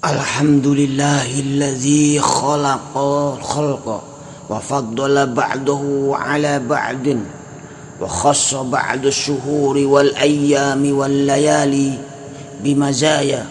Alhamdulillahilladzi khalaqal khalqa wa faddala ba'dahu ala ba'din wa khassa ba'da syuhuri wal ayyami wal layali bimazaya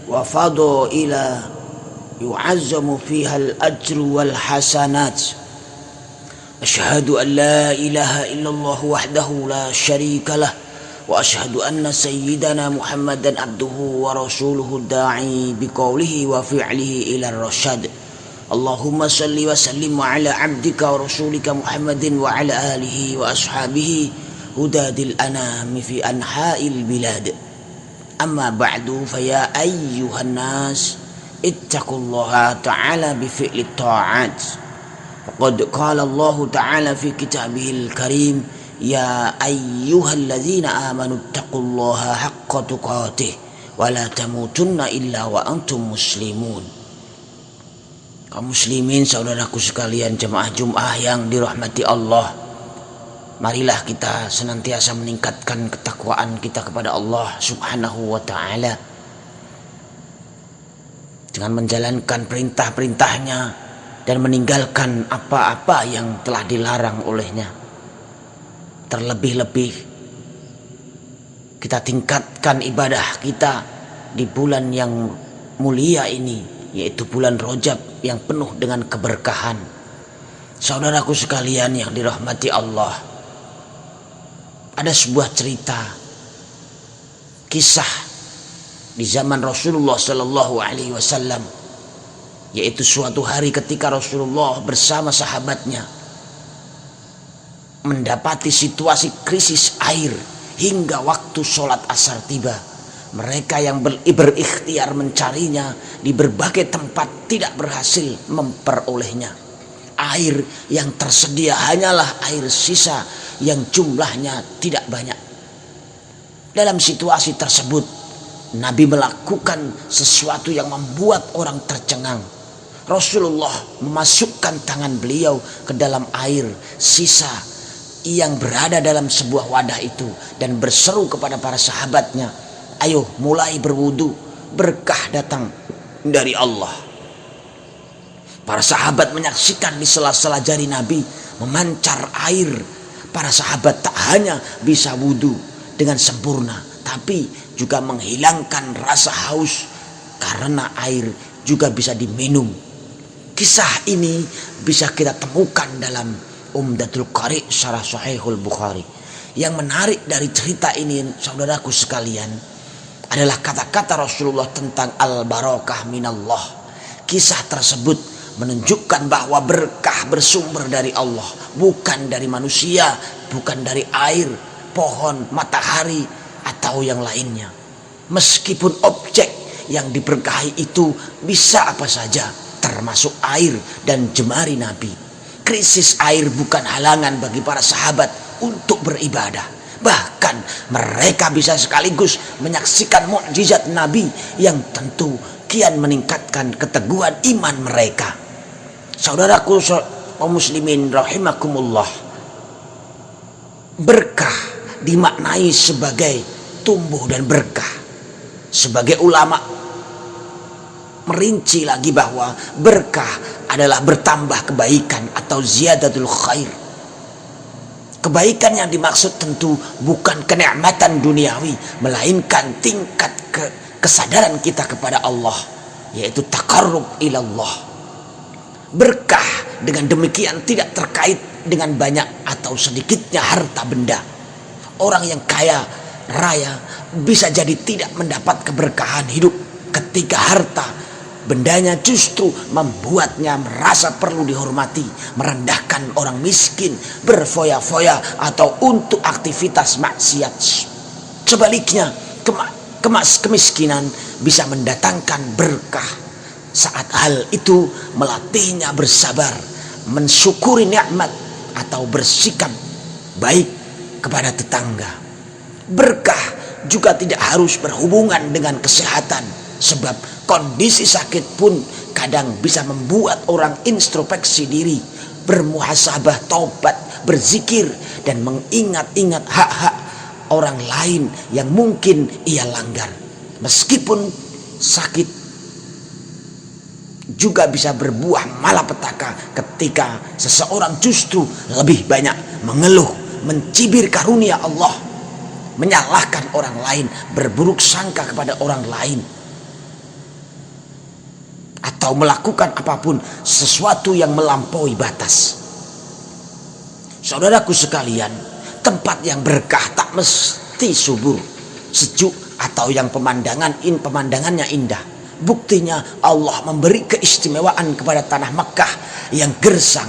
wa fadaila yu'azzamu fiha al ajru wal hasanat. Asyhadu an la ilaha illallah wahdahu la syarika lah wa asyhadu anna sayyidana Muhammadan abduhu wa rasuluhu da'i biqaulihi wa fi'lihi ila rasyad. Allahumma salli wa sallim ala abdika wa rasulika Muhammadin wa ala alihi wa ashabihi hudadil anami fi anha'il bilad. Amma ba'du, fa ya ayyuhan nas ittaqullaha ta'ala bi fi'li ta'at. Faqad qala Allah ta'ala fi kitabihil karim, ya ayyuhalladzina amanu taqullaha haqqa tuqatih wa la tamutunna illa wa antum muslimun. Kaum muslimin, saudaraku sekalian, jemaah Jumat yang dirahmati Allah, marilah kita senantiasa meningkatkan ketakwaan kita kepada Allah Subhanahu wa ta'ala dengan menjalankan perintah-perintahnya dan meninggalkan apa-apa yang telah dilarang olehnya. Terlebih-lebih kita tingkatkan ibadah kita di bulan yang mulia ini, yaitu bulan Rajab yang penuh dengan keberkahan. Saudaraku sekalian yang dirahmati Allah, ada sebuah cerita, kisah di zaman Rasulullah Sallallahu Alaihi Wasallam, yaitu suatu hari ketika Rasulullah bersama sahabatnya mendapati situasi krisis air hingga waktu sholat asar tiba. Mereka yang berikhtiar mencarinya di berbagai tempat tidak berhasil memperolehnya. Air yang tersedia hanyalah air sisa yang jumlahnya tidak banyak. Dalam situasi tersebut, Nabi melakukan sesuatu yang membuat orang tercengang. Rasulullah memasukkan tangan beliau ke dalam air sisa yang berada dalam sebuah wadah itu dan berseru kepada para sahabatnya, ayo mulai berwudu, berkah datang dari Allah. Para sahabat menyaksikan di sela-sela jari Nabi memancar air. Para sahabat tak hanya bisa wudu dengan sempurna, tapi juga menghilangkan rasa haus karena air juga bisa diminum. Kisah ini bisa kita temukan dalam Umdatul Qari Syarah Sahihul Bukhari. Yang menarik dari cerita ini, saudaraku sekalian, adalah kata-kata Rasulullah tentang al-barakah minallah. Kisah tersebut menunjukkan bahwa berkah bersumber dari Allah, bukan dari manusia, bukan dari air, pohon, matahari, atau yang lainnya. Meskipun objek yang diberkahi itu bisa apa saja, termasuk air dan jemari Nabi. Krisis air bukan halangan bagi para sahabat untuk beribadah. Bahkan mereka bisa sekaligus menyaksikan mukjizat Nabi yang tentu kian meningkatkan keteguhan iman mereka. Saudaraku kaum muslimin rahimakumullah, berkah dimaknai sebagai tumbuh dan berkah. Sebagai ulama merinci lagi bahwa berkah adalah bertambah kebaikan atau ziyadatul khair. Kebaikan yang dimaksud tentu bukan kenikmatan duniawi, melainkan tingkat kesadaran kita kepada Allah, yaitu taqarrub ilallah. Berkah dengan demikian tidak terkait dengan banyak atau sedikitnya harta benda. Orang yang kaya raya bisa jadi tidak mendapat keberkahan hidup ketika harta bendanya justru membuatnya merasa perlu dihormati, merendahkan orang miskin, berfoya-foya, atau untuk aktivitas maksiat. Sebaliknya, kemiskinan bisa mendatangkan berkah saat hal itu melatihnya bersabar, mensyukuri nikmat, atau bersikap baik kepada tetangga. Berkah juga tidak harus berhubungan dengan kesehatan, sebab kondisi sakit pun kadang bisa membuat orang introspeksi diri, bermuhasabah, taubat, berzikir, dan mengingat-ingat hak-hak orang lain yang mungkin ia langgar. Meskipun sakit juga bisa berbuah malapetaka ketika seseorang justru lebih banyak mengeluh, mencibir karunia Allah, menyalahkan orang lain, berburuk sangka kepada orang lain, atau melakukan apapun sesuatu yang melampaui batas. Saudaraku sekalian, tempat yang berkah tak mesti subur, sejuk, atau yang pemandangannya indah. Buktinya Allah memberi keistimewaan kepada tanah Makkah yang gersang.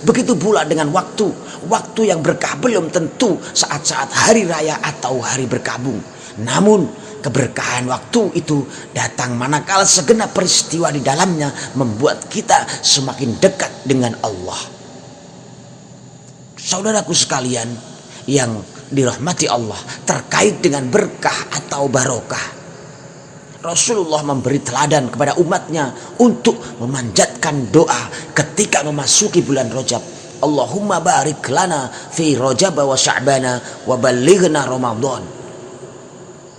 Begitu pula dengan waktu yang berkah belum tentu saat-saat hari raya atau hari berkabung. Namun keberkahan waktu itu datang manakala segenap peristiwa di dalamnya membuat kita semakin dekat dengan Allah. Saudaraku sekalian yang dirahmati Allah, terkait dengan berkah atau barokah, Rasulullah memberi teladan kepada umatnya untuk memanjatkan doa ketika memasuki bulan Rajab. Allahumma barik lana fi Rajab wa Sya'bana wa ballighna Ramadan.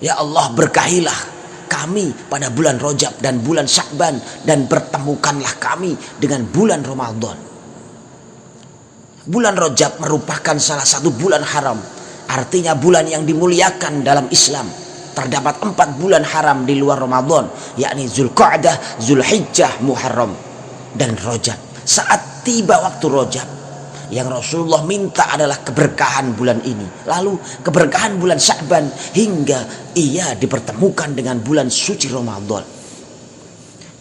Ya Allah, berkahilah kami pada bulan Rajab dan bulan Sya'ban, dan pertemukanlah kami dengan bulan Ramadan. Bulan Rajab merupakan salah satu bulan haram, artinya bulan yang dimuliakan dalam Islam. Terdapat 4 bulan haram di luar Ramadan, yakni Zulqa'dah, Zulhijjah, Muharram, dan Rajab. Saat tiba waktu Rajab, yang Rasulullah minta adalah keberkahan bulan ini, lalu keberkahan bulan Sya'ban, hingga ia dipertemukan dengan bulan suci Ramadan.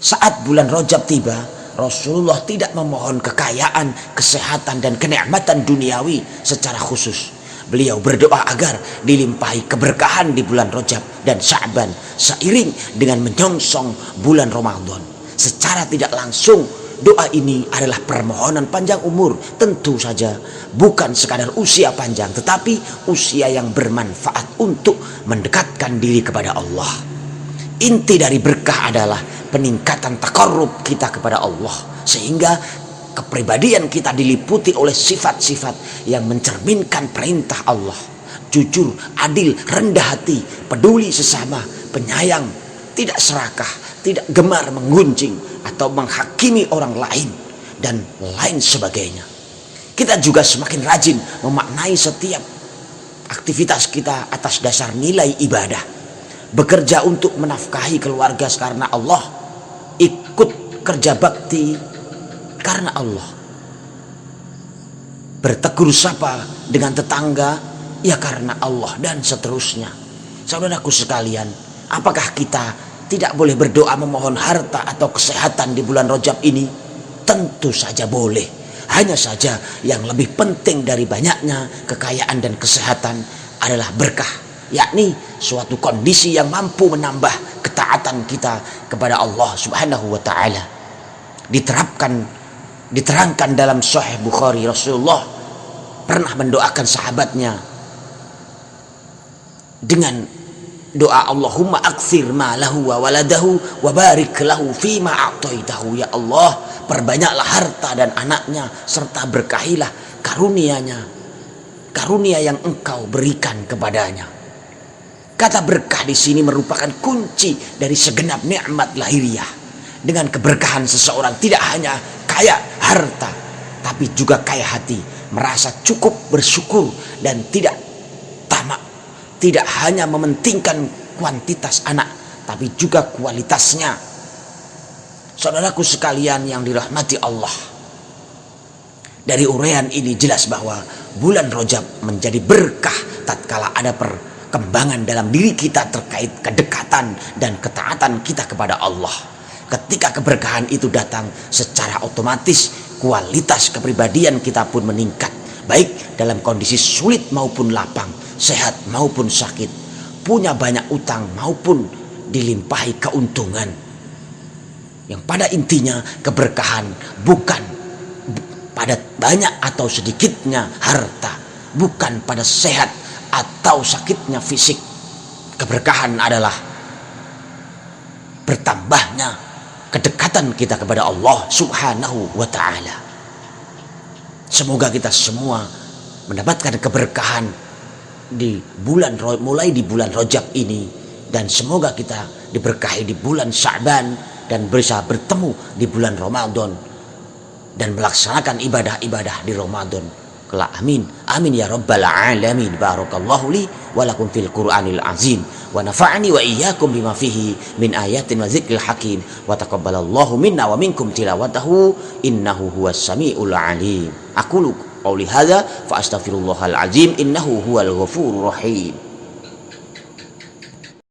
Saat bulan Rajab tiba, Rasulullah tidak memohon kekayaan, kesehatan, dan kenikmatan duniawi secara khusus. Beliau berdoa agar dilimpahi keberkahan di bulan Rajab dan Sya'ban seiring dengan menyongsong bulan Ramadan. Secara tidak langsung, doa ini adalah permohonan panjang umur. Tentu saja bukan sekadar usia panjang, tetapi usia yang bermanfaat untuk mendekatkan diri kepada Allah. Inti dari berkah adalah peningkatan taqarrub kita kepada Allah, sehingga kepribadian kita diliputi oleh sifat-sifat yang mencerminkan perintah Allah. Jujur, adil, rendah hati, peduli sesama, penyayang, tidak serakah, tidak gemar menggunjing atau menghakimi orang lain, dan lain sebagainya. Kita juga semakin rajin memaknai setiap aktivitas kita atas dasar nilai ibadah. Bekerja untuk menafkahi keluarga karena Allah, ikut kerja bakti karena Allah, bertegur sapa dengan tetangga ya karena Allah, dan seterusnya. Saudaraku sekalian, apakah kita tidak boleh berdoa memohon harta atau kesehatan di bulan Rajab ini? Tentu saja boleh. Hanya saja yang lebih penting dari banyaknya kekayaan dan kesehatan adalah berkah, yakni suatu kondisi yang mampu menambah ketaatan kita kepada Allah Subhanahu wa taala. Diterangkan dalam Sahih Bukhari, Rasulullah pernah mendoakan sahabatnya dengan doa Allahumma aktsir malahu wa waladahu wa barik lahu fima a'taitahu. Ya Allah, perbanyaklah harta dan anaknya serta berkahilah karunia yang Engkau berikan kepadanya. Kata berkah di sini merupakan kunci dari segenap nikmat lahiriah. Dengan keberkahan seseorang tidak hanya kaya harta, tapi juga kaya hati, merasa cukup bersyukur dan tidak tamak. Tidak hanya mementingkan kuantitas anak, tapi juga kualitasnya. Saudaraku sekalian yang dirahmati Allah, dari uraian ini jelas bahwa bulan Rajab menjadi berkah tatkala ada perkembangan dalam diri kita terkait kedekatan dan ketaatan kita kepada Allah. Ketika keberkahan itu datang, secara otomatis kualitas kepribadian kita pun meningkat, baik dalam kondisi sulit maupun lapang, sehat maupun sakit, punya banyak utang maupun dilimpahi keuntungan. Yang pada intinya keberkahan bukan pada banyak atau sedikitnya harta, bukan pada sehat atau sakitnya fisik. Keberkahan adalah bertambahnya kedekatan kita kepada Allah Subhanahu wa ta'ala. Semoga kita semua mendapatkan keberkahan mulai di bulan Rajab ini, dan semoga kita diberkahi di bulan Sya'ban dan bisa bertemu di bulan Ramadan dan melaksanakan ibadah-ibadah di Ramadan kelak. Amin amin ya rabbal alamin. Barakallahu li wa lakum fil Qur'anil azim wa nafa'ani wa iyyakum bima fihi min ayatin wa dzikril hakim wa taqabbalallahu minna wa minkum tilawatahu innahu huwas samiul alim. Aqulu qauli hadza fa astaghfirullahal azim innahu huwal ghafurur rahim.